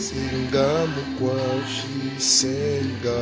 Singa mukwashi senga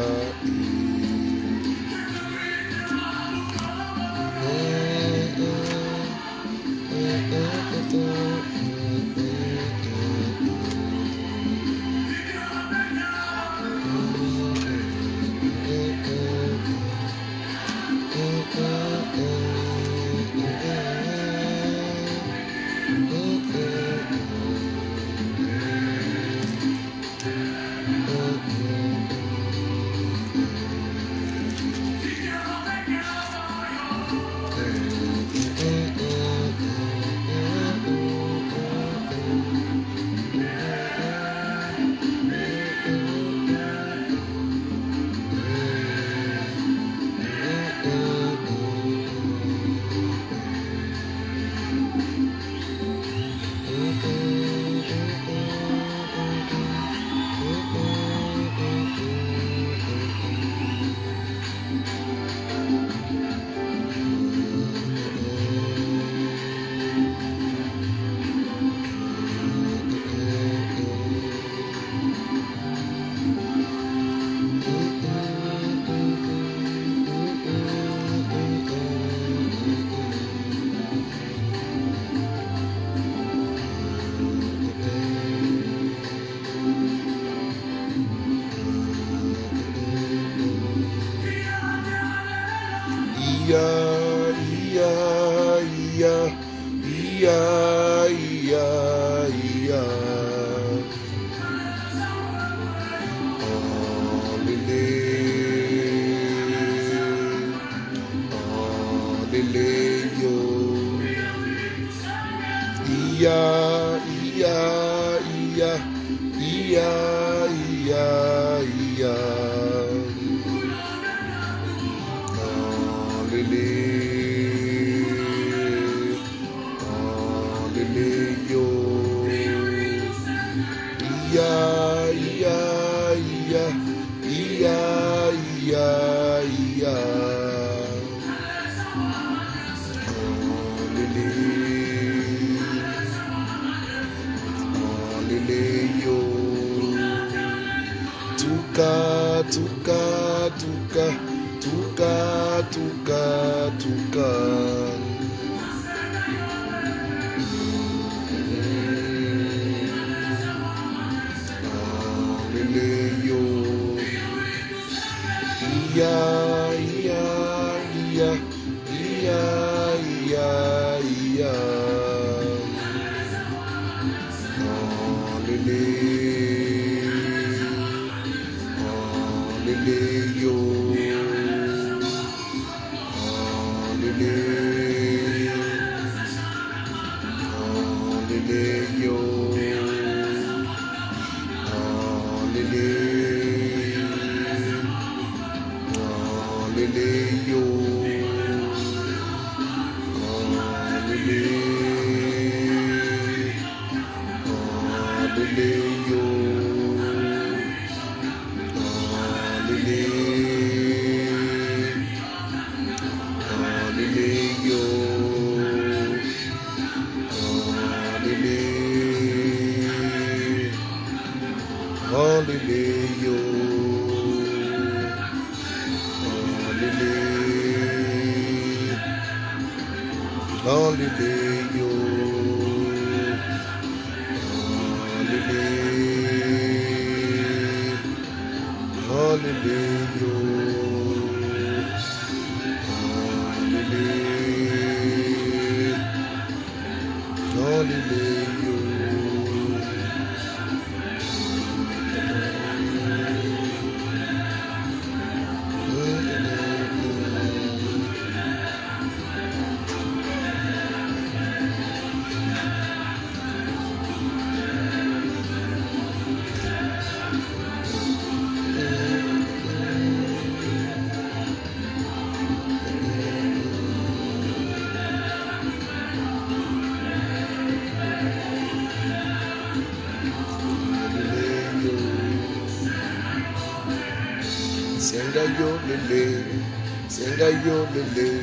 Senga yo lele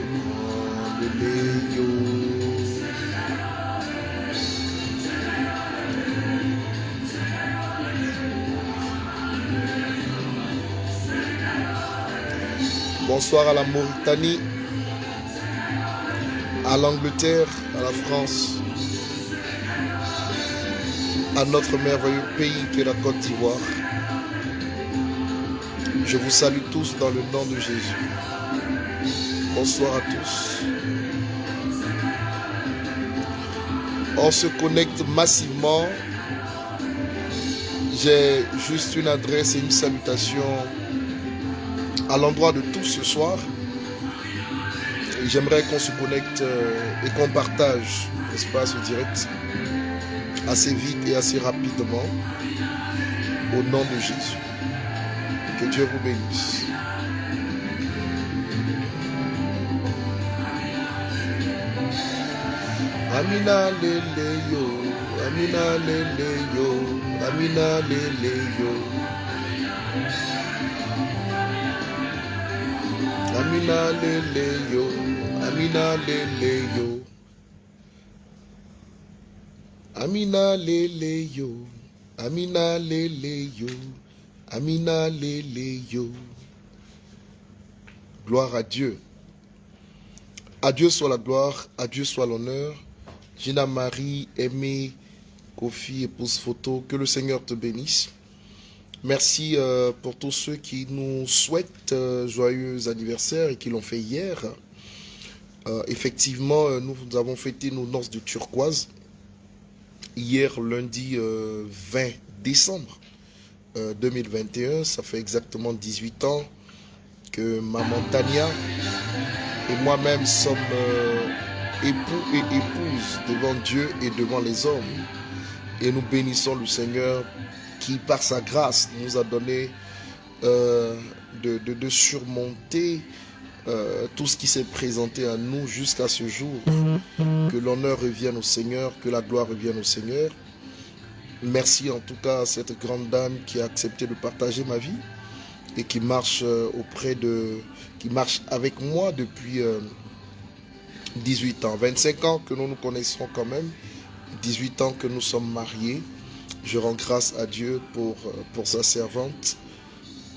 yo. Bonsoir à la Mauritanie, à l'Angleterre, à la France, à notre merveilleux pays qui est la Côte d'Ivoire. Je vous salue tous dans le nom de Jésus. Bonsoir à tous. On se connecte massivement. J'ai juste une adresse et une salutation à l'endroit de tous ce soir. J'aimerais qu'on se connecte et qu'on partage, n'est-ce pas, ce direct assez vite et assez rapidement au nom de Jésus. Que Dieu vous bénisse. Amina lele yo, Amina lele yo, Amina lele yo. Amina lele yo, Amina lele yo. Amina lele yo, Amina lele yo, Amina lele yo. Gloire à Dieu. À Dieu soit la gloire, à Dieu soit l'honneur. Gina Marie, Aimée, Kofi, épouse photo, que le Seigneur te bénisse. Merci pour tous ceux qui nous souhaitent joyeux anniversaire et qui l'ont fait hier. Effectivement, nous avons fêté nos noces de turquoise hier lundi 20 décembre 2021. Ça fait exactement 18 ans que maman Tania et moi-même sommes époux et épouses devant Dieu et devant les hommes. Et nous bénissons le Seigneur qui, par sa grâce, nous a donné de surmonter tout ce qui s'est présenté à nous jusqu'à ce jour. Que l'honneur revienne au Seigneur, que la gloire revienne au Seigneur. Merci en tout cas à cette grande dame qui a accepté de partager ma vie et qui marche qui marche avec moi depuis 18 ans, 25 ans que nous nous connaissons quand même, 18 ans que nous sommes mariés. Je rends grâce à Dieu pour sa servante,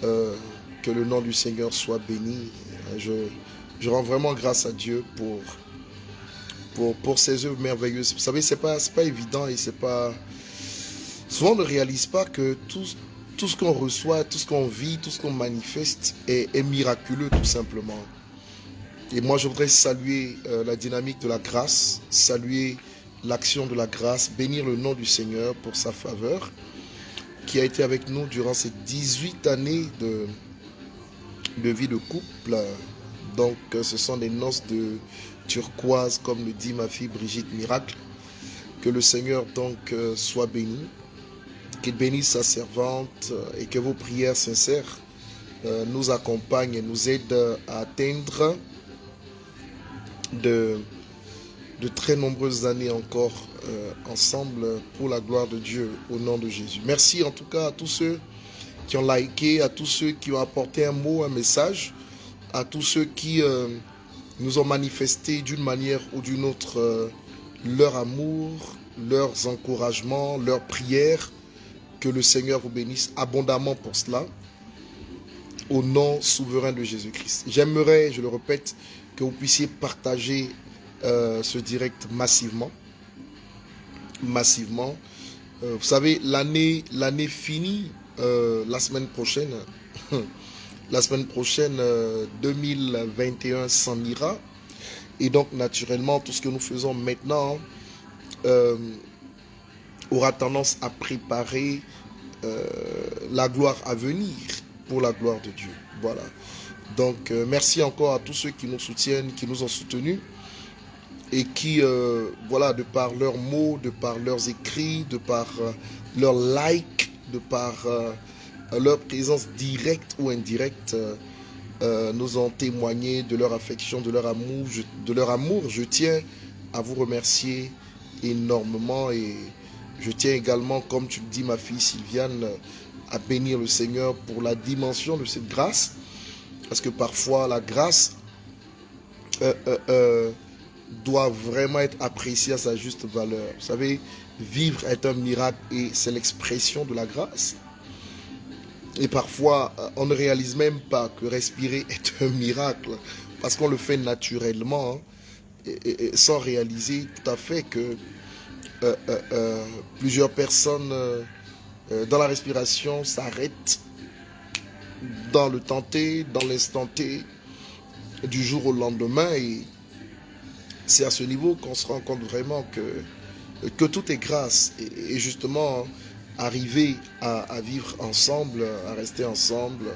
que le nom du Seigneur soit béni. Je rends vraiment grâce à Dieu pour ses œuvres merveilleuses. Vous savez, c'est pas évident et c'est pas... Souvent on ne réalise pas que tout ce qu'on reçoit, tout ce qu'on vit, tout ce qu'on manifeste est miraculeux tout simplement. Et moi, je voudrais saluer la dynamique de la grâce, saluer l'action de la grâce, bénir le nom du Seigneur pour sa faveur qui a été avec nous durant ces 18 années de vie de couple. Donc, ce sont des noces de turquoise, comme le dit ma fille Brigitte Miracle. Que le Seigneur donc soit béni, qu'il bénisse sa servante et que vos prières sincères nous accompagnent et nous aident à atteindre de très nombreuses années encore ensemble pour la gloire de Dieu au nom de Jésus. Merci en tout cas à tous ceux qui ont liké, à tous ceux qui ont apporté un mot, un message, à tous ceux qui nous ont manifesté d'une manière ou d'une autre leur amour, leurs encouragements, leurs prières. Que le Seigneur vous bénisse abondamment pour cela au nom souverain de Jésus-Christ. J'aimerais, je le répète, que vous puissiez partager ce direct massivement. Vous savez, l'année finit la semaine prochaine. La semaine prochaine, 2021 s'en ira. Et donc, naturellement, tout ce que nous faisons maintenant aura tendance à préparer la gloire à venir pour la gloire de Dieu. Voilà. Donc, merci encore à tous ceux qui nous soutiennent, qui nous ont soutenus et qui, voilà, de par leurs mots, de par leurs écrits, de par leurs likes, de par leur présence directe ou indirecte, nous ont témoigné de leur affection, de leur amour. Je tiens à vous remercier énormément et je tiens également, comme tu le dis, ma fille Sylviane, à bénir le Seigneur pour la dimension de cette grâce. Parce que parfois, la grâce doit vraiment être appréciée à sa juste valeur. Vous savez, vivre est un miracle et c'est l'expression de la grâce. Et parfois, on ne réalise même pas que respirer est un miracle, parce qu'on le fait naturellement, hein, et sans réaliser tout à fait que plusieurs personnes dans la respiration s'arrêtent dans le temps T, dans l'instant T, du jour au lendemain. Et c'est à ce niveau qu'on se rend compte vraiment que tout est grâce. Et justement, arriver à vivre ensemble, à rester ensemble,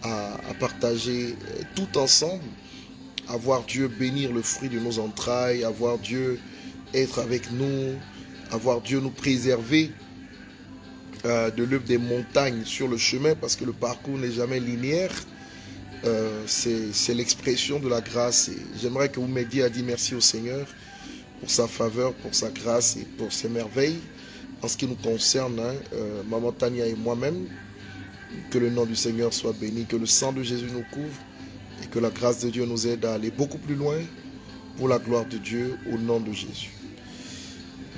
à partager tout ensemble, à voir Dieu bénir le fruit de nos entrailles, à voir Dieu être avec nous, à voir Dieu nous préserver de l'œuvre des montagnes sur le chemin, parce que le parcours n'est jamais linéaire. C'est l'expression de la grâce. Et j'aimerais que vous m'aidiez à dire merci au Seigneur pour sa faveur, pour sa grâce et pour ses merveilles. En ce qui nous concerne, hein, Maman Tania et moi-même, que le nom du Seigneur soit béni, que le sang de Jésus nous couvre et que la grâce de Dieu nous aide à aller beaucoup plus loin pour la gloire de Dieu, au nom de Jésus.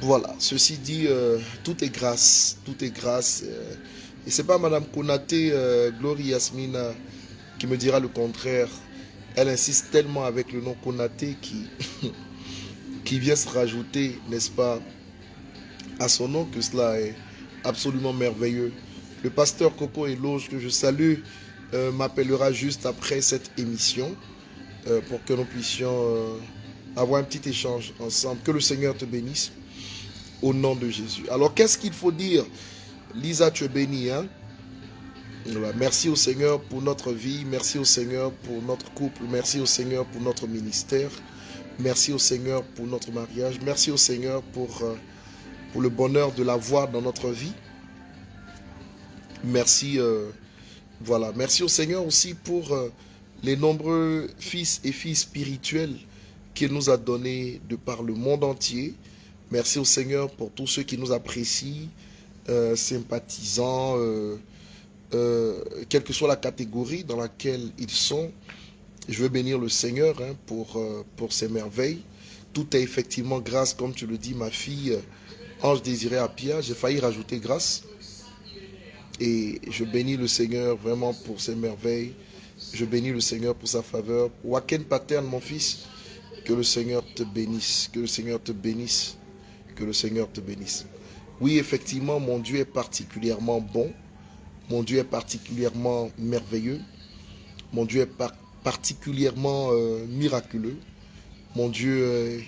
Voilà, ceci dit, tout est grâce, tout est grâce. Et c'est pas Madame Konaté, Glory Yasmina, qui me dira le contraire. Elle insiste tellement avec le nom Konaté qui vient se rajouter, n'est-ce pas, à son nom, que cela est absolument merveilleux. Le pasteur Coco Eloge, que je salue, m'appellera juste après cette émission pour que nous puissions avoir un petit échange ensemble. Que le Seigneur te bénisse au nom de Jésus. Alors, qu'est-ce qu'il faut dire? Lisa, tu es bénie, hein? Voilà. Merci au Seigneur pour notre vie, merci au Seigneur pour notre couple, merci au Seigneur pour notre ministère, merci au Seigneur pour notre mariage, merci au Seigneur pour le bonheur de l'avoir dans notre vie. Merci, voilà. Merci au Seigneur aussi pour les nombreux fils et filles spirituels qu'il nous a donnés de par le monde entier. Merci au Seigneur pour tous ceux qui nous apprécient, sympathisants, quelle que soit la catégorie dans laquelle ils sont. Je veux bénir le Seigneur, hein, pour ses merveilles. Tout est effectivement grâce, comme tu le dis, ma fille, Ange Désiré Apia. J'ai failli rajouter grâce. Et je bénis le Seigneur vraiment pour ses merveilles. Je bénis le Seigneur pour sa faveur. Waken Paterne, mon fils, que le Seigneur te bénisse. Que le Seigneur te bénisse. Que le Seigneur te bénisse. Oui, effectivement, mon Dieu est particulièrement bon. Mon Dieu est particulièrement merveilleux. Mon Dieu est particulièrement miraculeux. Mon Dieu,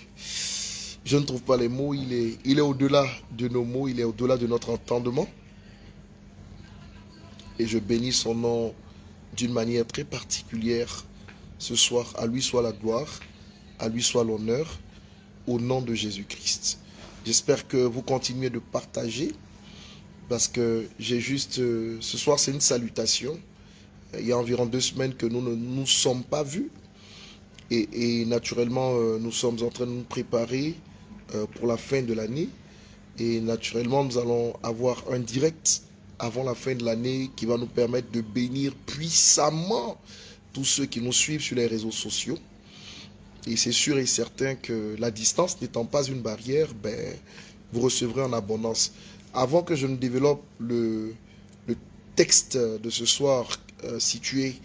je ne trouve pas les mots. Il est au-delà de nos mots. Il est au-delà de notre entendement. Et je bénis son nom d'une manière très particulière ce soir. À lui soit la gloire, à lui soit l'honneur, au nom de Jésus-Christ. J'espère que vous continuez de partager, parce que j'ai juste... ce soir, c'est une salutation. Il y a environ 2 semaines que nous ne nous sommes pas vus. Et naturellement, nous sommes en train de nous préparer pour la fin de l'année. Et naturellement, nous allons avoir un direct avant la fin de l'année qui va nous permettre de bénir puissamment tous ceux qui nous suivent sur les réseaux sociaux. Et c'est sûr et certain que la distance n'étant pas une barrière, vous recevrez en abondance. Avant que je ne développe le texte de ce soir situé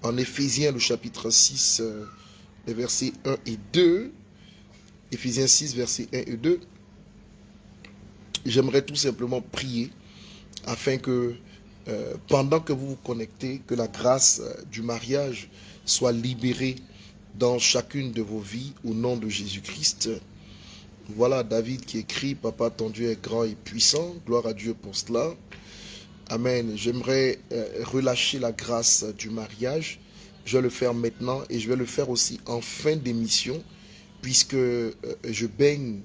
en Éphésiens, le chapitre 6, les versets 1 et 2, Éphésiens 6, versets 1 et 2, j'aimerais tout simplement prier afin que pendant que vous vous connectez, que la grâce du mariage soit libérée dans chacune de vos vies au nom de Jésus-Christ. Voilà David qui écrit: Papa, ton Dieu est grand et puissant. Gloire à Dieu pour cela. Amen. J'aimerais relâcher la grâce du mariage. Je vais le faire maintenant et je vais le faire aussi en fin d'émission, puisque je baigne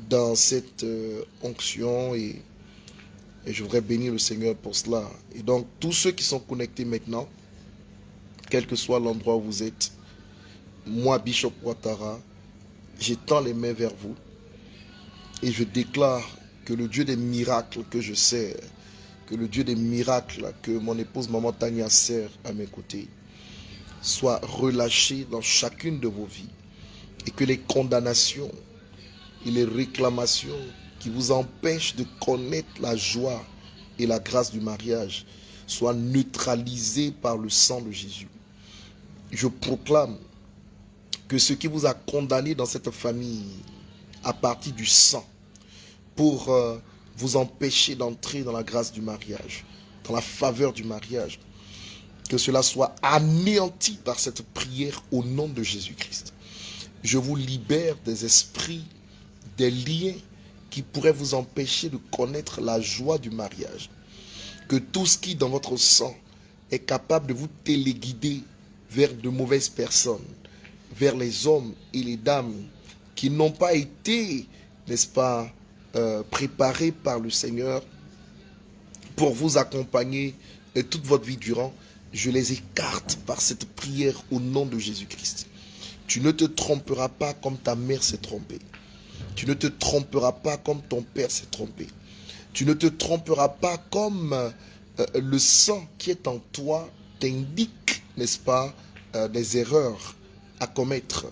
dans cette onction et je voudrais bénir le Seigneur pour cela. Et donc, tous ceux qui sont connectés maintenant, quel que soit l'endroit où vous êtes, moi, Bishop Ouattara, j'étends les mains vers vous et je déclare que le Dieu des miracles que je sers, que le Dieu des miracles que mon épouse Maman Tania sert à mes côtés, soit relâché dans chacune de vos vies, et que les condamnations et les réclamations qui vous empêchent de connaître la joie et la grâce du mariage soient neutralisées par le sang de Jésus. Je proclame que ce qui vous a condamné dans cette famille à partir du sang pour vous empêcher d'entrer dans la grâce du mariage, dans la faveur du mariage, que cela soit anéanti par cette prière au nom de Jésus-Christ. Je vous libère des esprits, des liens qui pourraient vous empêcher de connaître la joie du mariage. Que tout ce qui dans votre sang est capable de vous téléguider vers de mauvaises personnes, vers les hommes et les dames qui n'ont pas été, n'est-ce pas, préparés par le Seigneur pour vous accompagner toute votre vie durant, je les écarte par cette prière au nom de Jésus-Christ. Tu ne te tromperas pas comme ta mère s'est trompée. Tu ne te tromperas pas comme ton père s'est trompé. Tu ne te tromperas pas comme le sang qui est en toi t'indique, n'est-ce pas, des erreurs à commettre.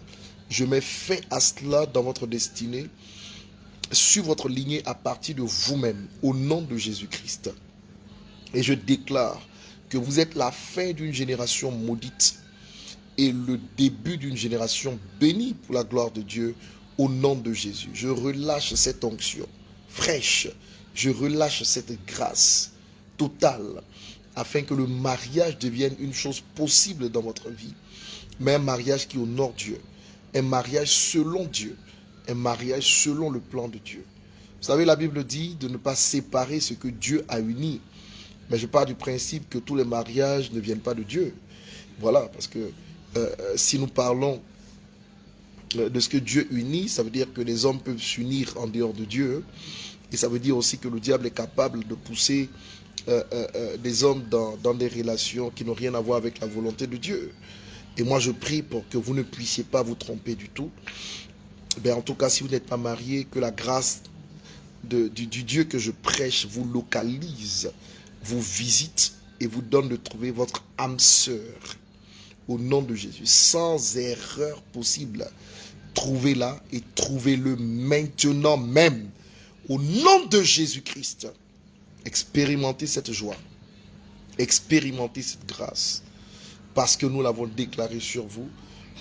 Je mets fin à cela dans votre destinée, sur votre lignée à partir de vous-même, au nom de Jésus-Christ. Et je déclare que vous êtes la fin d'une génération maudite et le début d'une génération bénie pour la gloire de Dieu, au nom de Jésus. Je relâche cette onction fraîche, je relâche cette grâce totale, afin que le mariage devienne une chose possible dans votre vie, mais un mariage qui honore Dieu, un mariage selon Dieu, un mariage selon le plan de Dieu. Vous savez, la Bible dit de ne pas séparer ce que Dieu a uni, mais je pars du principe que tous les mariages ne viennent pas de Dieu. Voilà, parce que si nous parlons de ce que Dieu unit, ça veut dire que les hommes peuvent s'unir en dehors de Dieu, et ça veut dire aussi que le diable est capable de pousser des hommes dans des relations qui n'ont rien à voir avec la volonté de Dieu. Et moi je prie pour que vous ne puissiez pas vous tromper du tout. Ben, en tout cas, si vous n'êtes pas marié, que la grâce du Dieu que je prêche vous localise, vous visite et vous donne de trouver votre âme sœur. Au nom de Jésus, sans erreur possible, trouvez-la et trouvez-le maintenant même. Au nom de Jésus-Christ, expérimentez cette joie, expérimentez cette grâce, parce que nous l'avons déclaré sur vous,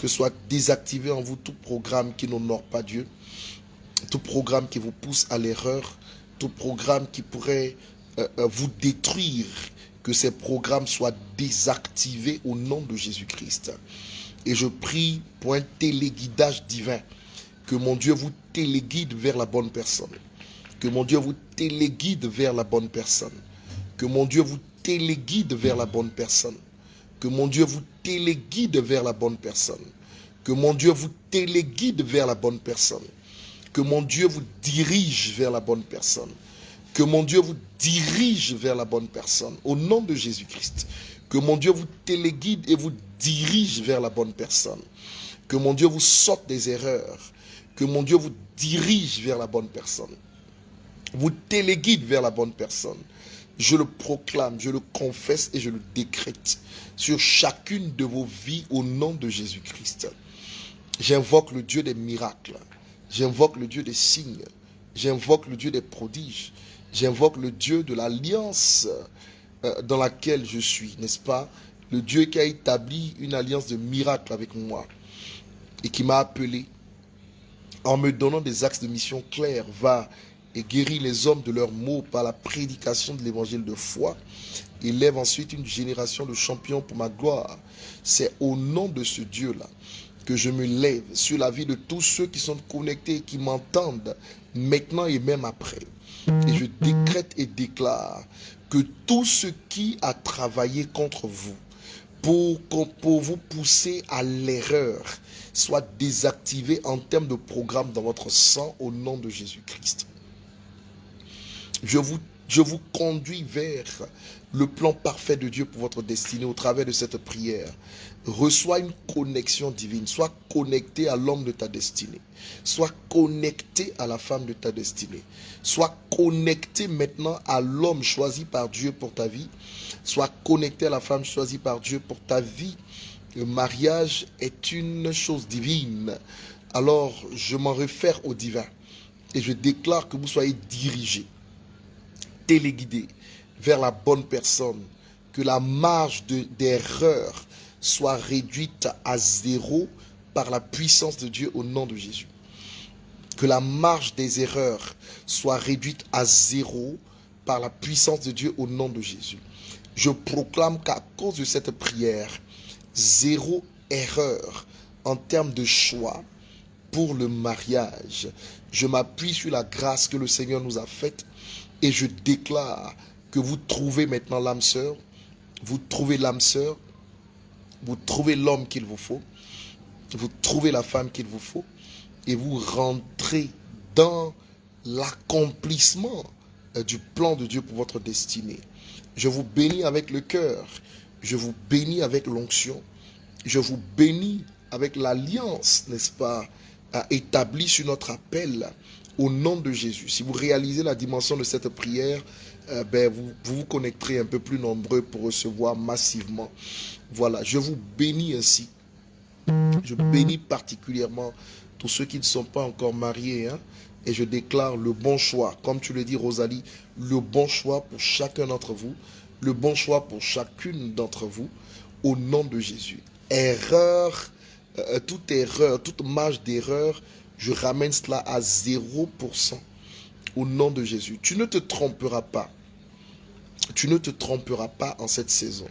que soit désactivé en vous tout programme qui n'honore pas Dieu, tout programme qui vous pousse à l'erreur, tout programme qui pourrait vous détruire, que ces programmes soient désactivés au nom de Jésus-Christ. Et je prie pour un téléguidage divin, que mon Dieu vous téléguide vers la bonne personne, que mon Dieu vous téléguide vers la bonne personne, que mon Dieu vous téléguide vers la bonne personne, que mon Dieu vous téléguide vers la bonne personne, que mon Dieu vous téléguide vers la bonne personne, que mon Dieu vous dirige vers la bonne personne, que mon Dieu vous dirige vers la bonne personne, au nom de Jésus-Christ. Que mon Dieu vous téléguide et vous dirige vers la bonne personne. Que mon Dieu vous sorte des erreurs. Que mon Dieu vous dirige vers la bonne personne. Vous téléguide vers la bonne personne. Je le proclame, je le confesse et je le décrète sur chacune de vos vies au nom de Jésus-Christ. J'invoque le Dieu des miracles. J'invoque le Dieu des signes. J'invoque le Dieu des prodiges. J'invoque le Dieu de l'alliance dans laquelle je suis, n'est-ce pas? Le Dieu qui a établi une alliance de miracles avec moi et qui m'a appelé en me donnant des axes de mission clairs, va et guérit les hommes de leurs maux par la prédication de l'évangile de foi, et lève ensuite une génération de champions pour ma gloire. C'est au nom de ce Dieu-là que je me lève sur la vie de tous ceux qui sont connectés et qui m'entendent maintenant et même après. Et je décrète et déclare que tout ce qui a travaillé contre vous pour vous pousser à l'erreur soit désactivé en termes de programme dans votre sang au nom de Jésus-Christ. Je vous conduis vers le plan parfait de Dieu pour votre destinée au travers de cette prière. Reçois une connexion divine. Sois connecté à l'homme de ta destinée. Sois connecté à la femme de ta destinée. Sois connecté maintenant à l'homme choisi par Dieu pour ta vie. Sois connecté à la femme choisie par Dieu pour ta vie. Le mariage est une chose divine. Alors, je m'en réfère au divin. Et je déclare que vous soyez dirigés, téléguidés vers la bonne personne. Que la marge d'erreur soit réduite à zéro par la puissance de Dieu au nom de Jésus. Que la marge des erreurs soit réduite à zéro par la puissance de Dieu au nom de Jésus. Je proclame qu'à cause de cette prière, zéro erreur en termes de choix pour le mariage. Je m'appuie sur la grâce que le Seigneur nous a faite et je déclare que vous trouvez maintenant l'âme sœur, vous trouvez l'âme sœur, vous trouvez l'homme qu'il vous faut, vous trouvez la femme qu'il vous faut et vous rentrez dans l'accomplissement du plan de Dieu pour votre destinée. Je vous bénis avec le cœur, je vous bénis avec l'onction, je vous bénis avec l'alliance, n'est-ce pas, établie sur notre appel au nom de Jésus. Si vous réalisez la dimension de cette prière, vous vous connecterez un peu plus nombreux pour recevoir massivement. Voilà, je vous bénis ainsi. Je bénis particulièrement tous ceux qui ne sont pas encore mariés, hein, et je déclare le bon choix, comme tu le dis Rosalie, le bon choix pour chacun d'entre vous, le bon choix pour chacune d'entre vous, au nom de Jésus. Erreur, toute marge d'erreur, je ramène cela à 0% au nom de Jésus. Tu ne te tromperas pas. Tu ne te tromperas pas en cette saison.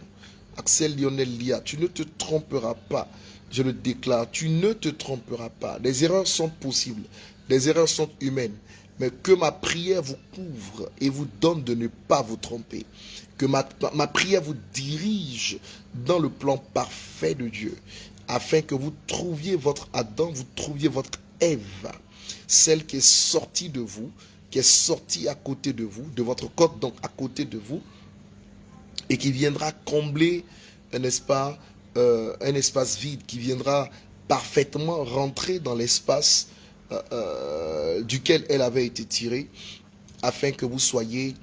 Axel Lionel Lia, tu ne te tromperas pas. Je le déclare, tu ne te tromperas pas. Les erreurs sont possibles, les erreurs sont humaines. Mais que ma prière vous couvre et vous donne de ne pas vous tromper. Que ma prière vous dirige dans le plan parfait de Dieu. Afin que vous trouviez votre Adam, vous trouviez votre Ève. Celle qui est sortie de vous, qui est sortie à côté de vous, de votre côte donc à côté de vous. Et qui viendra combler, n'est-ce pas, un espace vide, qui viendra parfaitement rentrer dans l'espace duquel elle avait été tirée, afin que vous soyez,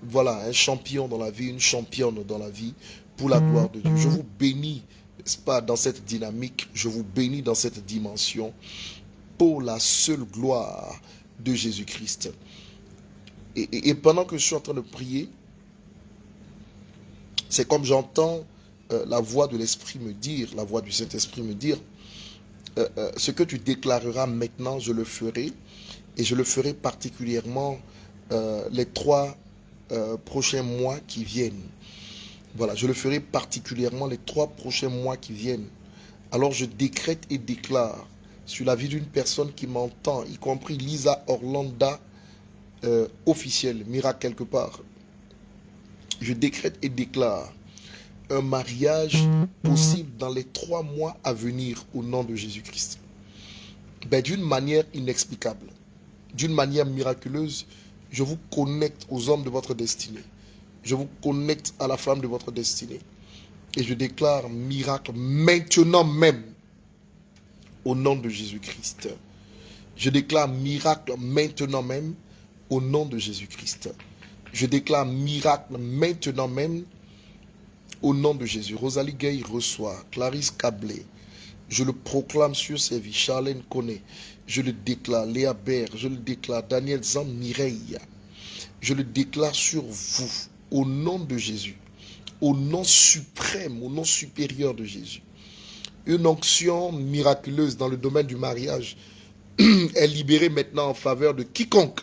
voilà, un champion dans la vie, une championne dans la vie, pour la gloire de Dieu. Je vous bénis, n'est-ce pas, dans cette dynamique, je vous bénis dans cette dimension, pour la seule gloire de Jésus-Christ. Et pendant que je suis en train de prier, c'est comme j'entends la voix de l'Esprit me dire, la voix du Saint-Esprit me dire, ce que tu déclareras maintenant, je le ferai, et je le ferai particulièrement les 3 prochains mois qui viennent. Voilà, je le ferai particulièrement les 3 prochains mois qui viennent. Alors je décrète et déclare sur la vie d'une personne qui m'entend, y compris Lisa Orlanda, officielle, miracle quelque part. Je décrète et déclare un mariage possible dans les 3 mois à venir au nom de Jésus-Christ. D'une manière inexplicable, d'une manière miraculeuse, je vous connecte aux hommes de votre destinée. Je vous connecte à la femme de votre destinée. Et je déclare miracle maintenant même au nom de Jésus-Christ. Je déclare miracle maintenant même au nom de Jésus-Christ. Je déclare miracle maintenant même au nom de Jésus. Rosalie Gay reçoit. Clarisse Cablé. Je le proclame sur ses vies. Charlène Koné. Je le déclare. Léa Baird. Je le déclare. Daniel Zan Mireille. Je le déclare sur vous. Au nom de Jésus. Au nom suprême. Au nom supérieur de Jésus. Une onction miraculeuse dans le domaine du mariage est libérée maintenant en faveur de quiconque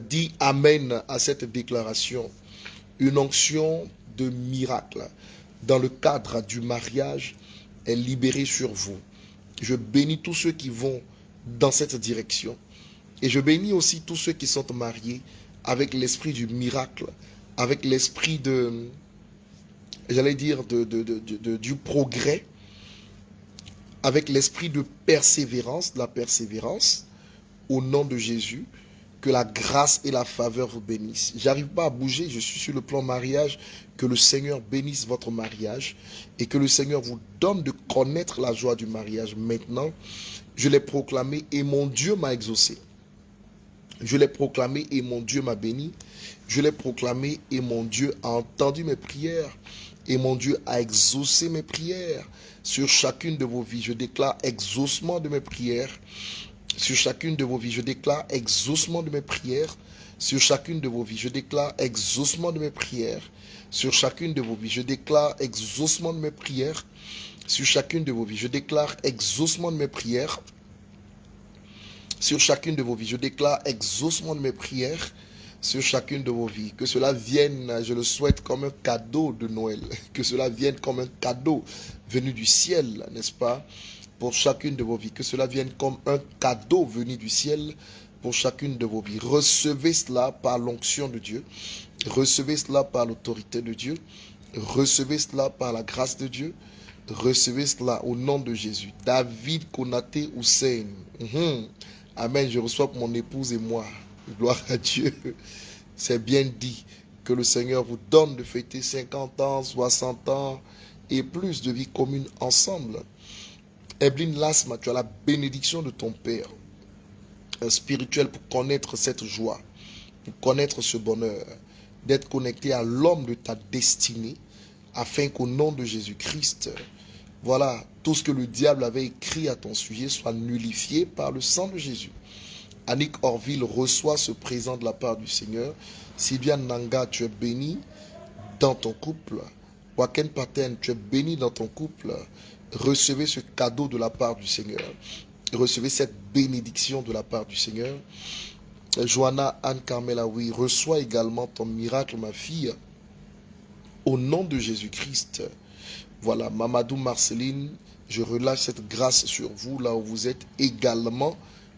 dit Amen à cette déclaration. Une onction de miracle dans le cadre du mariage est libérée sur vous. Je bénis tous ceux qui vont dans cette direction. Et je bénis aussi tous ceux qui sont mariés avec l'esprit du miracle, avec l'esprit de, j'allais dire, du progrès, avec l'esprit de persévérance, de la persévérance, au nom de Jésus. Que la grâce et la faveur vous bénissent. J'arrive pas à bouger, je suis sur le plan mariage. Que le Seigneur bénisse votre mariage et que le Seigneur vous donne de connaître la joie du mariage. Maintenant, je l'ai proclamé et mon Dieu m'a exaucé. Je l'ai proclamé et mon Dieu m'a béni. Je l'ai proclamé et mon Dieu a entendu mes prières. Et mon Dieu a exaucé mes prières sur chacune de vos vies. Je déclare exaucement de mes prières. Sur chacune de vos vies, je déclare exaucement de mes prières sur chacune de vos vies. Je déclare exaucement de mes prières sur chacune de vos vies. Je déclare exaucement de mes prières sur chacune de vos vies. Je déclare exaucement de mes prières sur chacune de vos vies. Je déclare exaucement de mes prières sur chacune de vos vies. Que cela vienne, je le souhaite, comme un cadeau de Noël. Que cela vienne comme un cadeau venu du ciel, n'est-ce pas, pour chacune de vos vies. Que cela vienne comme un cadeau venu du ciel pour chacune de vos vies. Recevez cela par l'onction de Dieu. Recevez cela par l'autorité de Dieu. Recevez cela par la grâce de Dieu. Recevez cela au nom de Jésus. David Konaté Hussein. Amen. Je reçois pour mon épouse et moi. Gloire à Dieu. C'est bien dit. Que le Seigneur vous donne de fêter 50 ans, 60 ans et plus de vie commune ensemble. Evelyne Lasma, tu as la bénédiction de ton Père spirituel pour connaître cette joie, pour connaître ce bonheur, d'être connecté à l'homme de ta destinée, afin qu'au nom de Jésus-Christ, voilà, tout ce que le diable avait écrit à ton sujet soit nullifié par le sang de Jésus. Annick Orville reçoit ce présent de la part du Seigneur. Sylvia Nanga, tu es béni dans ton couple. Waken Paten, tu es béni dans ton couple. Recevez ce cadeau de la part du Seigneur. Recevez cette bénédiction de la part du Seigneur. Johanna Anne Carmela, oui, reçois également ton miracle, ma fille, au nom de Jésus-Christ. Voilà, Mamadou Marceline, je relâche cette grâce sur vous, là où vous êtes également,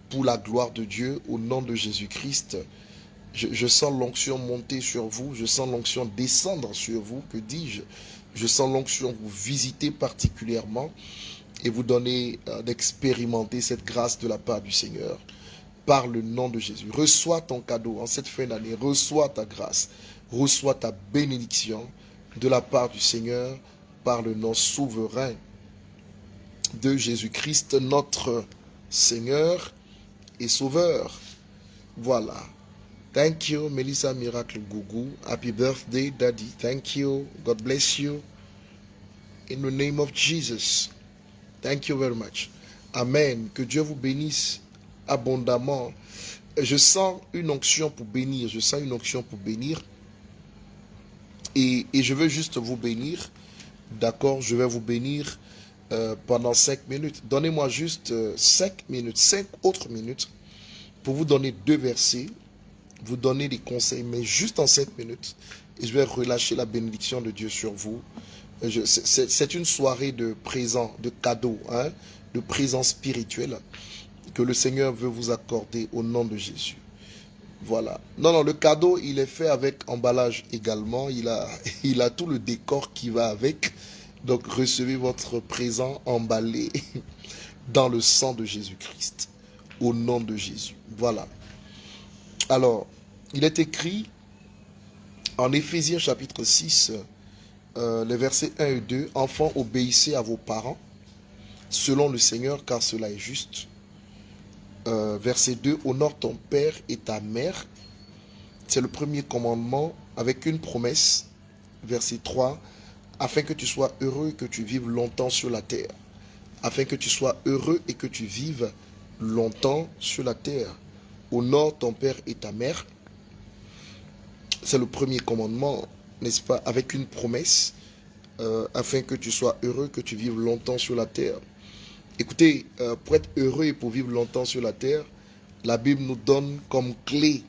pour la gloire de Dieu, au nom de Jésus-Christ. Je sens l'onction monter sur vous, je sens l'onction descendre sur vous, que dis-je? Je sens l'onction vous visiter particulièrement et vous donner d'expérimenter cette grâce de la part du Seigneur, par le nom de Jésus. Reçois ton cadeau en cette fin d'année, reçois ta grâce, reçois ta bénédiction de la part du Seigneur, par le nom souverain de Jésus-Christ, notre Seigneur et Sauveur. Voilà. Thank you, Melissa Miracle Gougou. Happy birthday, Daddy. Thank you. God bless you. In the name of Jesus. Thank you very much. Amen. Que Dieu vous bénisse abondamment. Je sens une onction pour bénir. Je sens une onction pour bénir. Et je veux juste vous bénir. D'accord? Je vais vous bénir pendant 5 minutes. Donnez-moi juste 5 minutes, 5 autres minutes pour vous donner 2 versets, vous donner des conseils, mais juste en 5 minutes. Et je vais relâcher la bénédiction de Dieu sur vous. C'est une soirée de présent, de cadeaux, hein, de présent spirituel que le Seigneur veut vous accorder au nom de Jésus. Voilà. Non, le cadeau, il est fait avec emballage également. Il a tout le décor qui va avec. Donc, recevez votre présent emballé dans le sang de Jésus-Christ. Au nom de Jésus. Voilà. Alors, il est écrit en Éphésiens chapitre 6, les versets 1 et 2. « Enfants, obéissez à vos parents, selon le Seigneur, car cela est juste. » Verset 2, « Honore ton père et ta mère. » C'est le premier commandement avec une promesse. Verset 3, « Afin que tu sois heureux et que tu vives longtemps sur la terre. » Afin que tu sois heureux et que tu vives longtemps sur la terre. Honore ton père et ta mère. C'est le premier commandement, n'est-ce pas, avec une promesse, afin que tu sois heureux, que tu vives longtemps sur la terre. Écoutez, pour être heureux et pour vivre longtemps sur la terre, la Bible nous donne comme clé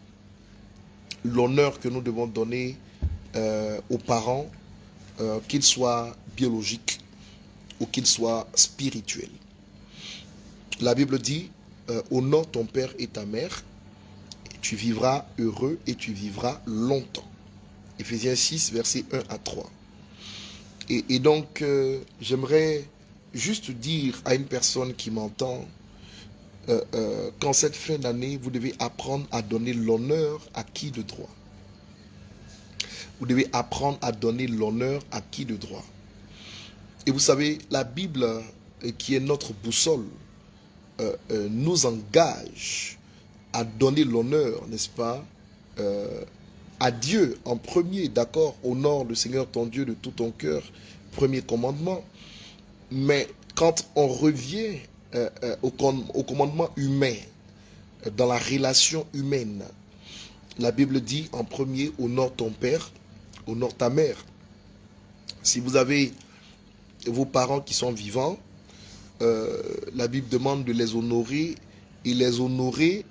l'honneur que nous devons donner aux parents, qu'ils soient biologiques ou qu'ils soient spirituels. La Bible dit, honore ton père et ta mère, et tu vivras heureux et tu vivras longtemps. Éphésiens 6, versets 1 à 3. Et donc, j'aimerais juste dire à une personne qui m'entend qu'en cette fin d'année, vous devez apprendre à donner l'honneur à qui de droit. Vous devez apprendre à donner l'honneur à qui de droit. Et vous savez, la Bible, qui est notre boussole, nous engage à donner l'honneur, n'est-ce pas, à Dieu en premier, d'accord, honore le Seigneur ton Dieu de tout ton cœur, premier commandement. Mais quand on revient au commandement humain, dans la relation humaine, La Bible dit en premier, honore ton père, honore ta mère. Si vous avez vos parents qui sont vivants, la Bible demande de les honorer, et les honorer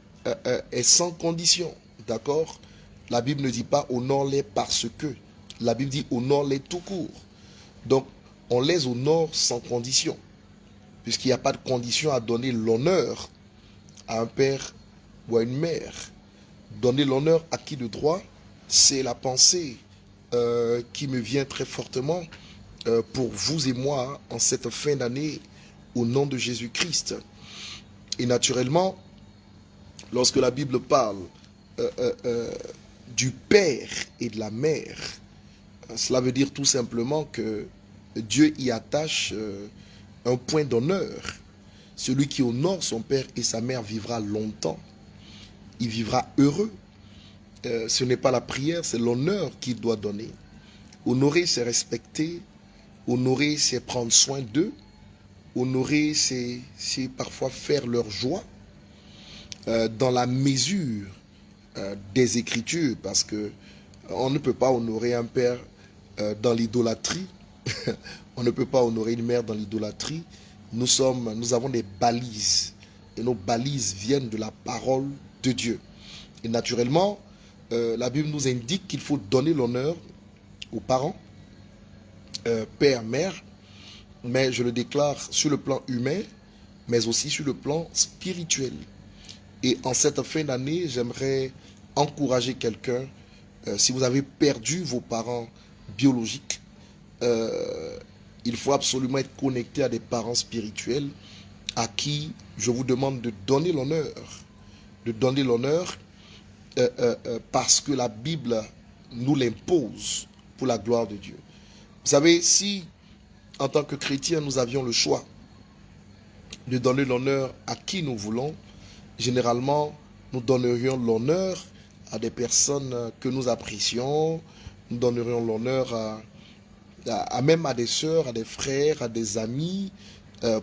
est sans condition. D'accord? La Bible ne dit pas honore-les parce que. La Bible dit honore-les tout court. Donc, on les honore sans condition, puisqu'il n'y a pas de condition à donner l'honneur à un père ou à une mère. Donner l'honneur à qui de droit, c'est la pensée qui me vient très fortement pour vous et moi en cette fin d'année au nom de Jésus-Christ. Et naturellement, lorsque la Bible parle du père et de la mère, cela veut dire tout simplement que Dieu y attache un point d'honneur. Celui qui honore son père et sa mère vivra longtemps. Il vivra heureux. Ce n'est pas la prière, c'est l'honneur qu'il doit donner. Honorer, c'est respecter. Honorer, c'est prendre soin d'eux. Honorer, c'est parfois faire leur joie dans la mesure des Écritures, parce que on ne peut pas honorer un père dans l'idolâtrie. On ne peut pas honorer une mère dans l'idolâtrie. Nous avons des balises. Et nos balises viennent de la parole de Dieu. Et naturellement, la Bible nous indique qu'il faut donner l'honneur aux parents, père, mère, mais je le déclare sur le plan humain, mais aussi sur le plan spirituel. Et en cette fin d'année, j'aimerais encourager quelqu'un. Si vous avez perdu vos parents biologiques, il faut absolument être connecté à des parents spirituels à qui je vous demande de donner l'honneur. De donner l'honneur parce que la Bible nous l'impose pour la gloire de Dieu. Vous savez, si en tant que chrétiens, nous avions le choix de donner l'honneur à qui nous voulons, généralement, nous donnerions l'honneur à des personnes que nous apprécions, nous donnerions l'honneur même à des sœurs, à des frères, à des amis,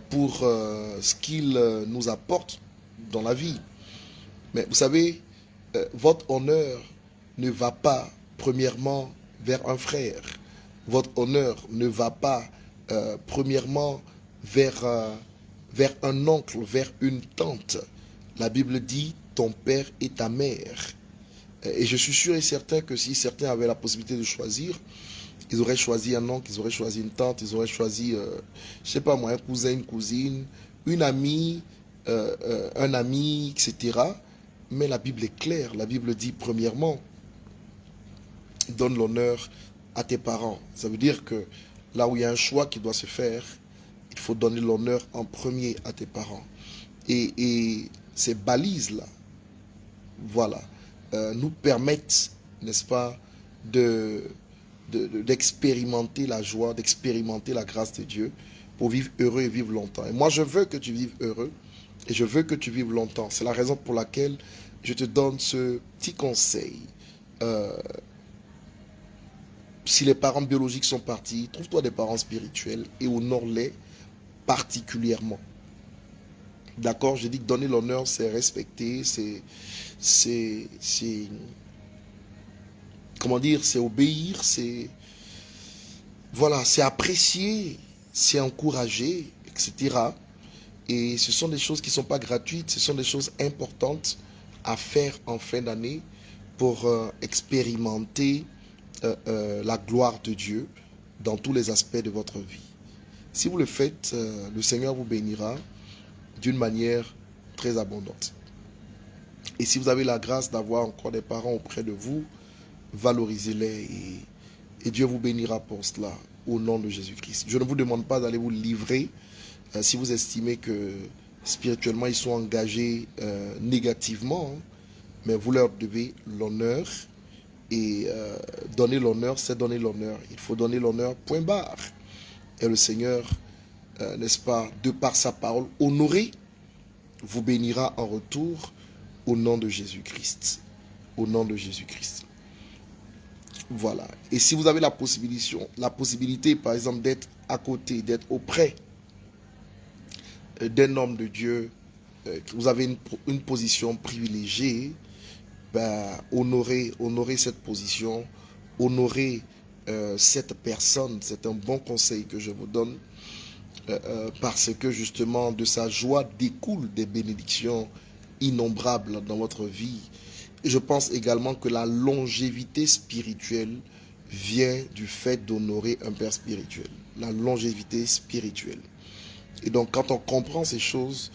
pour ce qu'ils nous apportent dans la vie. Mais vous savez, votre honneur ne va pas premièrement vers un frère. Votre honneur ne va pas premièrement vers un oncle, vers une tante. La Bible dit ton père et ta mère. Et je suis sûr et certain que si certains avaient la possibilité de choisir, ils auraient choisi un oncle, ils auraient choisi une tante, ils auraient choisi, je ne sais pas moi, un cousin, une cousine, une amie, un ami, etc. Mais la Bible est claire. La Bible dit premièrement, donne l'honneur à tes parents. Ça veut dire que là où il y a un choix qui doit se faire, il faut donner l'honneur en premier à tes parents. Et ces balises-là, voilà, nous permettent, n'est-ce pas, d'expérimenter la joie, d'expérimenter la grâce de Dieu pour vivre heureux et vivre longtemps. Et moi, je veux que tu vives heureux et je veux que tu vives longtemps. C'est la raison pour laquelle je te donne ce petit conseil. Si les parents biologiques sont partis, trouve-toi des parents spirituels et honore-les particulièrement. D'accord? Je dis que donner l'honneur, c'est respecter, c'est comment dire, c'est obéir, voilà, c'est apprécier, c'est encourager, etc. Et ce sont des choses qui ne sont pas gratuites, ce sont des choses importantes à faire en fin d'année pour expérimenter la gloire de Dieu dans tous les aspects de votre vie. Si vous le faites, le Seigneur vous bénira d'une manière très abondante. Et si vous avez la grâce d'avoir encore des parents auprès de vous, valorisez-les et Dieu vous bénira pour cela au nom de Jésus-Christ. Je ne vous demande pas d'aller vous livrer si vous estimez que spirituellement ils sont engagés négativement, hein, mais vous leur devez l'honneur et donner l'honneur, c'est donner l'honneur. Il faut donner l'honneur, point barre. Et le Seigneur, n'est-ce pas, de par sa parole honorée, vous bénira en retour au nom de Jésus-Christ. Au nom de Jésus-Christ. Voilà. Et si vous avez la possibilité, par exemple, d'être à côté, d'être auprès d'un homme de Dieu, vous avez une position privilégiée, honorer cette position, honorer cette personne. C'est un bon conseil que je vous donne parce que justement de sa joie découlent des bénédictions innombrables dans votre vie. Et je pense également que la longévité spirituelle vient du fait d'honorer un père spirituel. La longévité spirituelle. Et donc quand on comprend ces choses,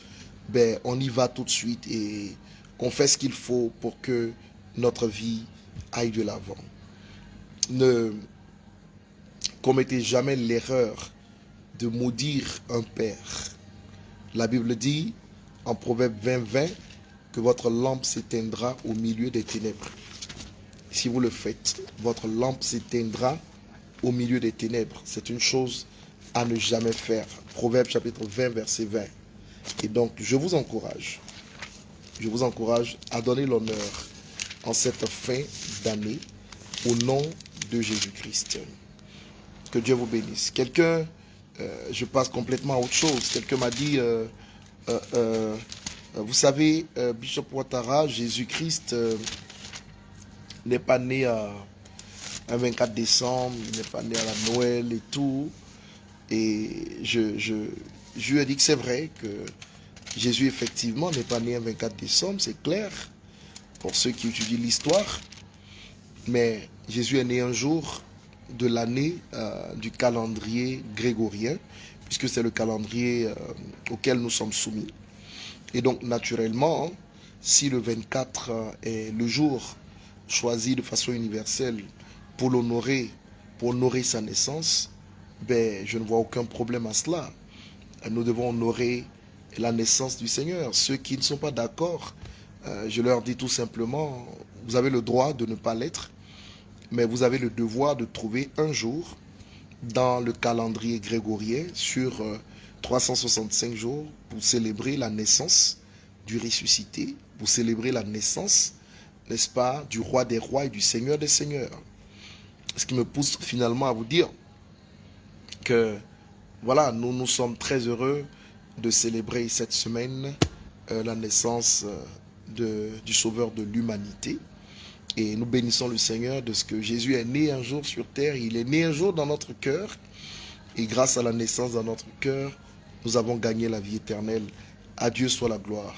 on y va tout de suite et on fait ce qu'il faut pour que notre vie aille de l'avant. Ne commettez jamais l'erreur de maudire un père. La Bible dit en Proverbe 20, que votre lampe s'éteindra au milieu des ténèbres. Si vous le faites, votre lampe s'éteindra au milieu des ténèbres. C'est une chose à ne jamais faire. Proverbe chapitre 20, verset 20. Et donc, je vous encourage à donner l'honneur en cette fin d'année au nom de Jésus-Christ. Que Dieu vous bénisse. Quelqu'un, je passe complètement à autre chose. Quelqu'un m'a dit, vous savez, Bishop Ouattara, Jésus-Christ n'est pas né un 24 décembre, il n'est pas né à la Noël et tout. Et je lui ai dit que c'est vrai que Jésus, effectivement, n'est pas né un 24 décembre, c'est clair, pour ceux qui étudient l'histoire. Mais Jésus est né un jour de l'année du calendrier grégorien, puisque c'est le calendrier auquel nous sommes soumis. Et donc, naturellement, si le 24 est le jour choisi de façon universelle pour l'honorer, pour honorer sa naissance, je ne vois aucun problème à cela. Nous devons honorer la naissance du Seigneur. Ceux qui ne sont pas d'accord, je leur dis tout simplement, vous avez le droit de ne pas l'être, mais vous avez le devoir de trouver un jour dans le calendrier grégorien sur 365 jours pour célébrer la naissance du ressuscité, pour célébrer la naissance, n'est-ce pas, du roi des rois et du Seigneur des seigneurs. Ce qui me pousse finalement à vous dire que voilà, nous sommes très heureux de célébrer cette semaine la naissance du Sauveur de l'humanité. Et nous bénissons le Seigneur de ce que Jésus est né un jour sur terre. Il est né un jour dans notre cœur. Et grâce à la naissance dans notre cœur, nous avons gagné la vie éternelle. À Dieu soit la gloire.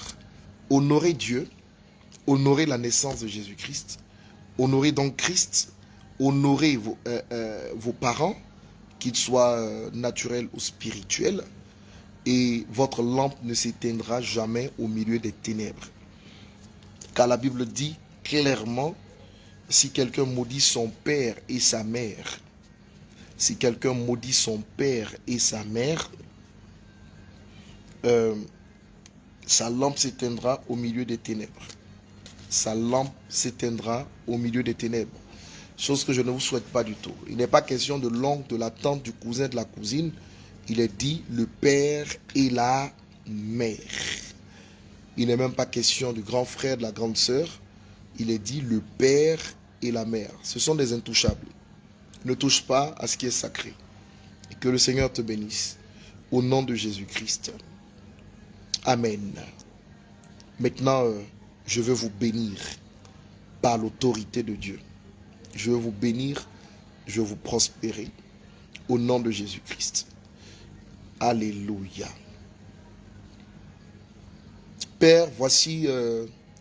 Honorez Dieu, honorez la naissance de Jésus-Christ, honorez donc Christ, honorez vos parents, qu'ils soient naturels ou spirituels, et votre lampe ne s'éteindra jamais au milieu des ténèbres. Car la Bible dit clairement, si quelqu'un maudit son père et sa mère, si quelqu'un maudit son père et sa mère, sa lampe s'éteindra au milieu des ténèbres. Sa lampe s'éteindra au milieu des ténèbres. Chose que je ne vous souhaite pas du tout. Il n'est pas question de l'oncle, de la tante, du cousin, de la cousine. Il est dit le père et la mère. Il n'est même pas question du grand frère, de la grande sœur. Il est dit le père et la mère. Ce sont des intouchables. Ne touche pas à ce qui est sacré. Et que le Seigneur te bénisse. Au nom de Jésus-Christ. Amen. Maintenant, je veux vous bénir par l'autorité de Dieu. Je veux vous bénir, je veux vous prospérer au nom de Jésus-Christ. Alléluia. Père, voici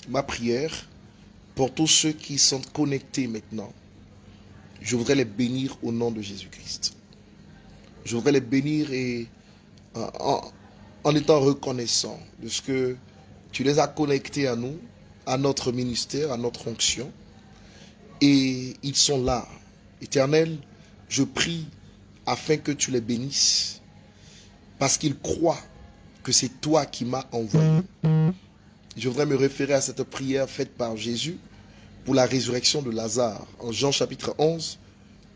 ma prière pour tous ceux qui sont connectés maintenant. Je voudrais les bénir au nom de Jésus-Christ. Je voudrais les bénir et en étant reconnaissant de ce que tu les as connectés à nous, à notre ministère, à notre onction. Et ils sont là. Éternel, je prie afin que tu les bénisses. Parce qu'ils croient que c'est toi qui m'as envoyé. Je voudrais me référer à cette prière faite par Jésus pour la résurrection de Lazare. En Jean chapitre 11,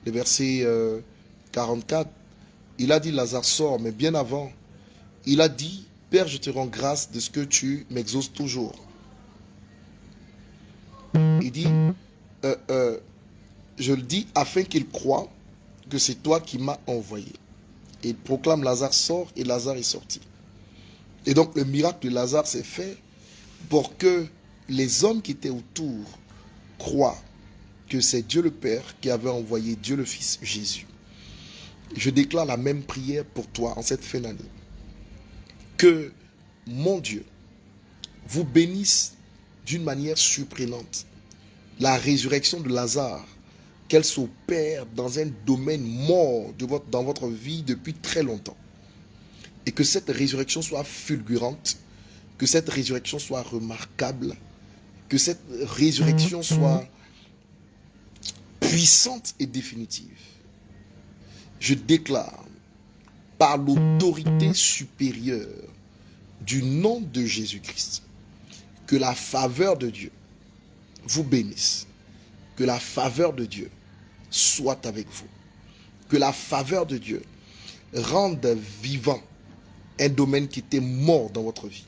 le verset 44, il a dit Lazare sort, mais bien avant, il a dit, Père, je te rends grâce de ce que tu m'exauces toujours. Il dit, je le dis afin qu'il croie que c'est toi qui m'as envoyé. Et il proclame Lazare sort et Lazare est sorti. Et donc le miracle de Lazare s'est fait pour que les hommes qui étaient autour crois que c'est Dieu le Père qui avait envoyé Dieu le Fils Jésus. Je déclare la même prière pour toi en cette fin d'année. Que mon Dieu vous bénisse d'une manière surprenante. La résurrection de Lazare, qu'elle s'opère dans un domaine mort dans votre vie depuis très longtemps. Et que cette résurrection soit fulgurante, que cette résurrection soit remarquable, que cette résurrection soit puissante et définitive. Je déclare par l'autorité supérieure du nom de Jésus-Christ que la faveur de Dieu vous bénisse, que la faveur de Dieu soit avec vous, que la faveur de Dieu rende vivant un domaine qui était mort dans votre vie.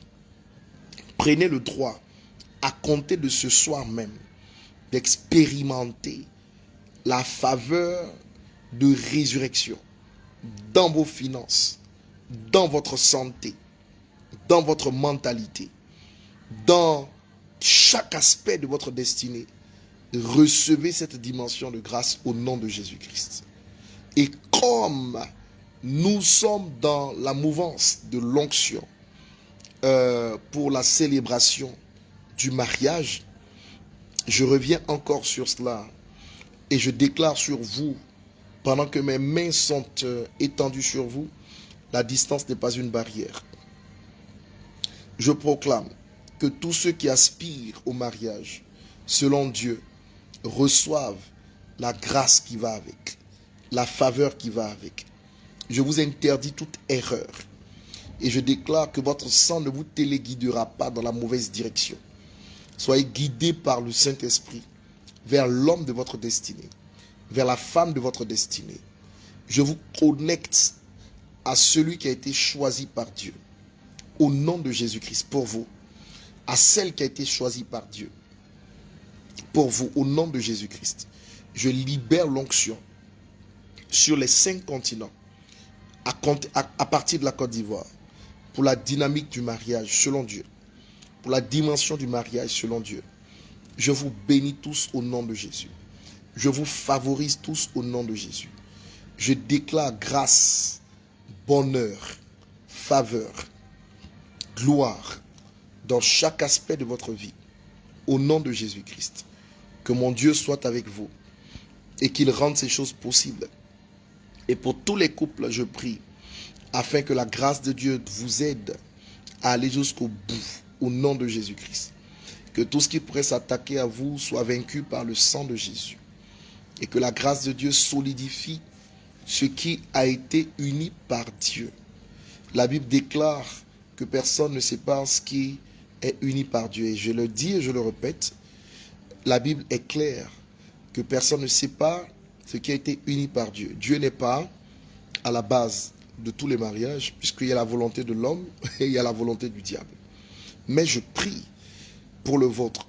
Prenez le droit à compter de ce soir même d'expérimenter la faveur de résurrection dans vos finances, dans votre santé, dans votre mentalité, dans chaque aspect de votre destinée. Recevez cette dimension de grâce au nom de Jésus-Christ. Et comme nous sommes dans la mouvance de l'onction pour la célébration du mariage, je reviens encore sur cela et je déclare sur vous, pendant que mes mains sont étendues sur vous, la distance n'est pas une barrière. Je proclame que tous ceux qui aspirent au mariage, selon Dieu, reçoivent la grâce qui va avec, la faveur qui va avec. Je vous interdis toute erreur et je déclare que votre sang ne vous téléguidera pas dans la mauvaise direction. Soyez guidés par le Saint-Esprit vers l'homme de votre destinée, vers la femme de votre destinée. Je vous connecte à celui qui a été choisi par Dieu, au nom de Jésus-Christ, pour vous, à celle qui a été choisie par Dieu, pour vous, au nom de Jésus-Christ. Je libère l'onction sur les 5 continents, à partir de la Côte d'Ivoire, pour la dynamique du mariage selon Dieu, pour la dimension du mariage selon Dieu. Je vous bénis tous au nom de Jésus. Je vous favorise tous au nom de Jésus. Je déclare grâce, bonheur, faveur, gloire dans chaque aspect de votre vie, au nom de Jésus-Christ. Que mon Dieu soit avec vous et qu'il rende ces choses possibles. Et pour tous les couples, je prie, afin que la grâce de Dieu vous aide à aller jusqu'au bout, au nom de Jésus-Christ. Que tout ce qui pourrait s'attaquer à vous soit vaincu par le sang de Jésus. Et que la grâce de Dieu solidifie ce qui a été uni par Dieu. La Bible déclare que personne ne sépare ce qui est uni par Dieu. Et je le dis et je le répète, la Bible est claire que personne ne sépare ce qui a été uni par Dieu. Dieu n'est pas à la base de tous les mariages, puisqu'il y a la volonté de l'homme et il y a la volonté du diable. Mais je prie pour le vôtre.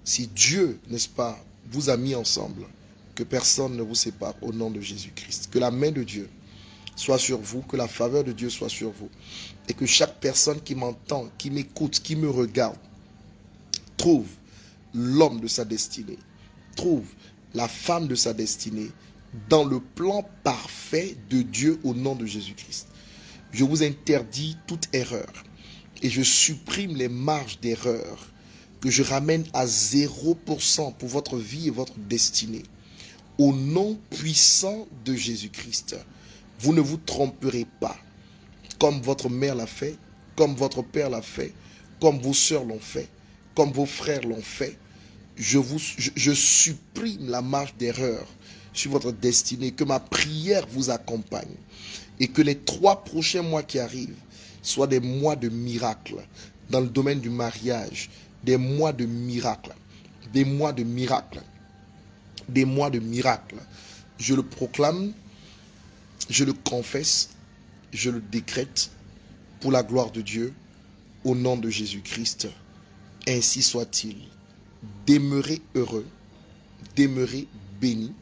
Si Dieu, n'est-ce pas, vous a mis ensemble, que personne ne vous sépare au nom de Jésus-Christ. Que la main de Dieu soit sur vous, que la faveur de Dieu soit sur vous. Et que chaque personne qui m'entend, qui m'écoute, qui me regarde, trouve l'homme de sa destinée, trouve la femme de sa destinée dans le plan parfait de Dieu au nom de Jésus-Christ. Je vous interdis toute erreur et je supprime les marges d'erreur que je ramène à 0% pour votre vie et votre destinée. Au nom puissant de Jésus-Christ, vous ne vous tromperez pas, comme votre mère l'a fait, comme votre père l'a fait, comme vos sœurs l'ont fait, comme vos frères l'ont fait. Je supprime la marge d'erreur sur votre destinée, que ma prière vous accompagne et que les 3 prochains mois qui arrivent soient des mois de miracles dans le domaine du mariage, des mois de miracles, des mois de miracles, des mois de miracles. Je le proclame, je le confesse, je le décrète pour la gloire de Dieu, au nom de Jésus-Christ. Ainsi soit-il. Demeurez heureux, demeurez bénis,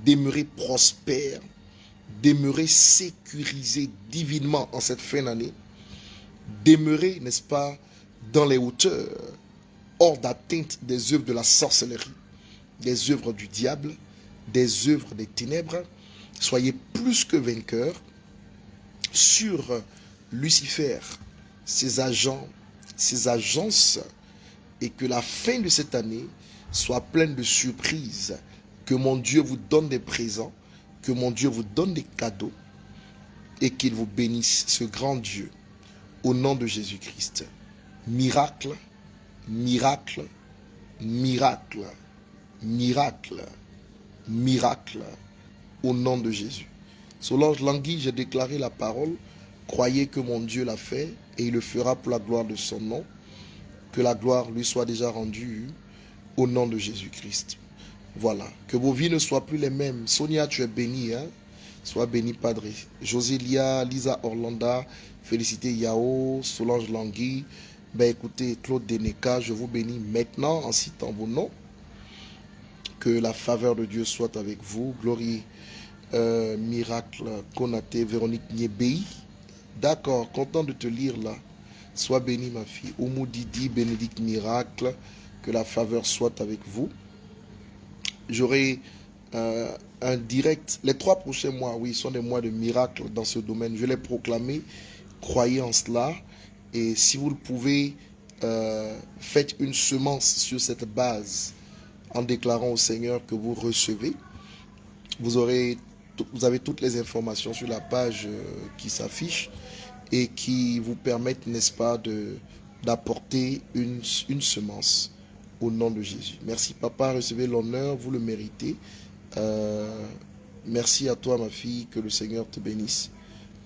demeurez prospères, demeurez sécurisés divinement en cette fin d'année. Demeurez, n'est-ce pas, dans les hauteurs, hors d'atteinte des œuvres de la sorcellerie, des œuvres du diable, des œuvres des ténèbres. Soyez plus que vainqueurs sur Lucifer, ses agents, ses agences, et que la fin de cette année soit pleine de surprises. Que mon Dieu vous donne des présents, que mon Dieu vous donne des cadeaux et qu'il vous bénisse, ce grand Dieu, au nom de Jésus-Christ. Miracle, miracle, miracle, miracle, miracle, au nom de Jésus. Solange Langui, j'ai déclaré la parole. Croyez que mon Dieu l'a fait et il le fera pour la gloire de son nom. Que la gloire lui soit déjà rendue au nom de Jésus-Christ. Voilà. Que vos vies ne soient plus les mêmes. Sonia, tu es bénie. Hein? Sois bénie, Padre. Josélia, Lisa Orlanda, félicité Yao, Solange Langui. Ben écoutez, Claude Deneka, je vous bénis maintenant en citant vos noms. Que la faveur de Dieu soit avec vous. Glorie, Miracle, Konaté, Véronique Niebei. D'accord, content de te lire là. Sois bénie, ma fille. Oumou Didi, Bénédicte Miracle. Que la faveur soit avec vous. J'aurai un direct. Les 3 prochains mois, oui, sont des mois de miracle dans ce domaine. Je l'ai proclamé. Croyez en cela. Et si vous le pouvez, faites une semence sur cette base en déclarant au Seigneur que vous recevez. Vous avez toutes les informations sur la page qui s'affiche et qui vous permettent, n'est-ce pas, d'apporter une semence. Au nom de Jésus. Merci papa, recevez l'honneur, vous le méritez. Merci à toi ma fille, que le Seigneur te bénisse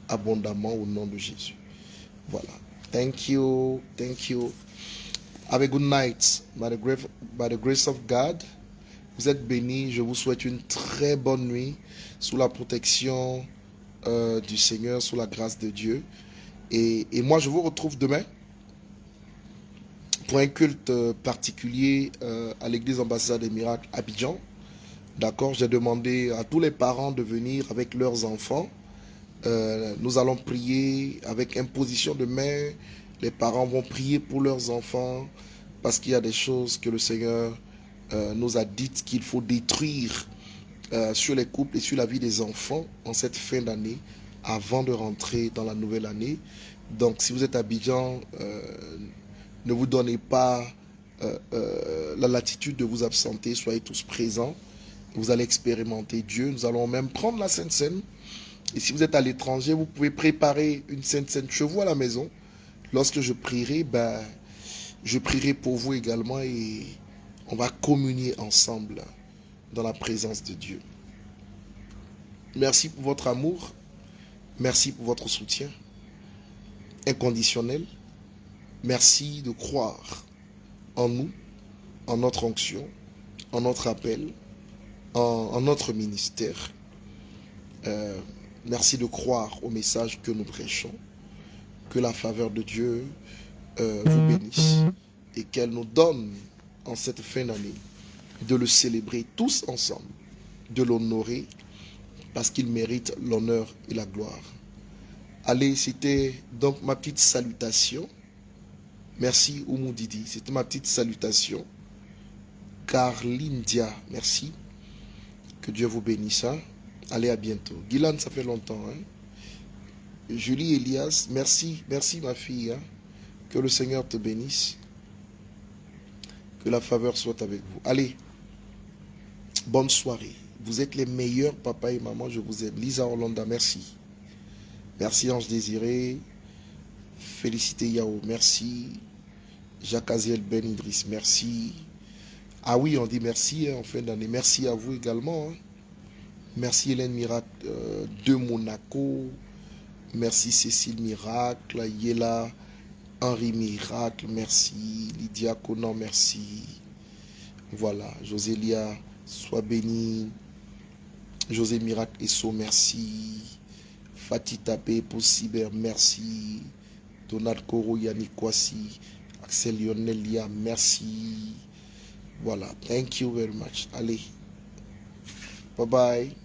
abondamment au nom de Jésus. Voilà. Thank you, thank you. Have a good night. By the grace of God, vous êtes bénis. Je vous souhaite une très bonne nuit sous la protection du Seigneur, sous la grâce de Dieu. Et moi, je vous retrouve demain pour un culte particulier à l'église Ambassade des Miracles Abidjan. D'accord, j'ai demandé à tous les parents de venir avec leurs enfants. Nous allons prier avec imposition de main. Les parents vont prier pour leurs enfants parce qu'il y a des choses que le Seigneur nous a dites qu'il faut détruire sur les couples et sur la vie des enfants en cette fin d'année avant de rentrer dans la nouvelle année. Donc si vous êtes à Abidjan, ne vous donnez pas la latitude de vous absenter. Soyez tous présents. Vous allez expérimenter Dieu. Nous allons même prendre la Sainte Seine. Et si vous êtes à l'étranger, vous pouvez préparer une Sainte Seine chez vous à la maison. Lorsque je prierai, je prierai pour vous également et on va communier ensemble dans la présence de Dieu. Merci pour votre amour. Merci pour votre soutien inconditionnel. Merci de croire en nous, en notre onction, en notre appel, en notre ministère. Merci de croire au message que nous prêchons. Que la faveur de Dieu vous bénisse et qu'elle nous donne en cette fin d'année de le célébrer tous ensemble, de l'honorer parce qu'il mérite l'honneur et la gloire. Allez, c'était donc ma petite salutation. Merci Oumou Didi, c'était ma petite salutation. Carlindia, merci. Que Dieu vous bénisse. Hein? Allez, à bientôt. Guylaine, ça fait longtemps. Hein? Julie Elias, merci, merci ma fille. Hein? Que le Seigneur te bénisse. Que la faveur soit avec vous. Allez, bonne soirée. Vous êtes les meilleurs papa et maman, je vous aime. Lisa Orlanda, merci. Merci Ange Désiré. Félicité Yao, merci. Jacques Aziel Ben Idriss, merci. Ah oui, on dit merci hein, en fin d'année. Merci à vous également. Hein. Merci Hélène Miracle de Monaco. Merci Cécile Miracle. Yela Henri Miracle, merci. Lydia Conan, merci. Voilà, Josélia, sois bénie. José Miracle Esso, merci. Fatih Tapé pour Cyber, merci. Donald Koro, Yannick Kwasi, Axel Lionel Lia, merci. Voilà, thank you very much. Allez, bye bye.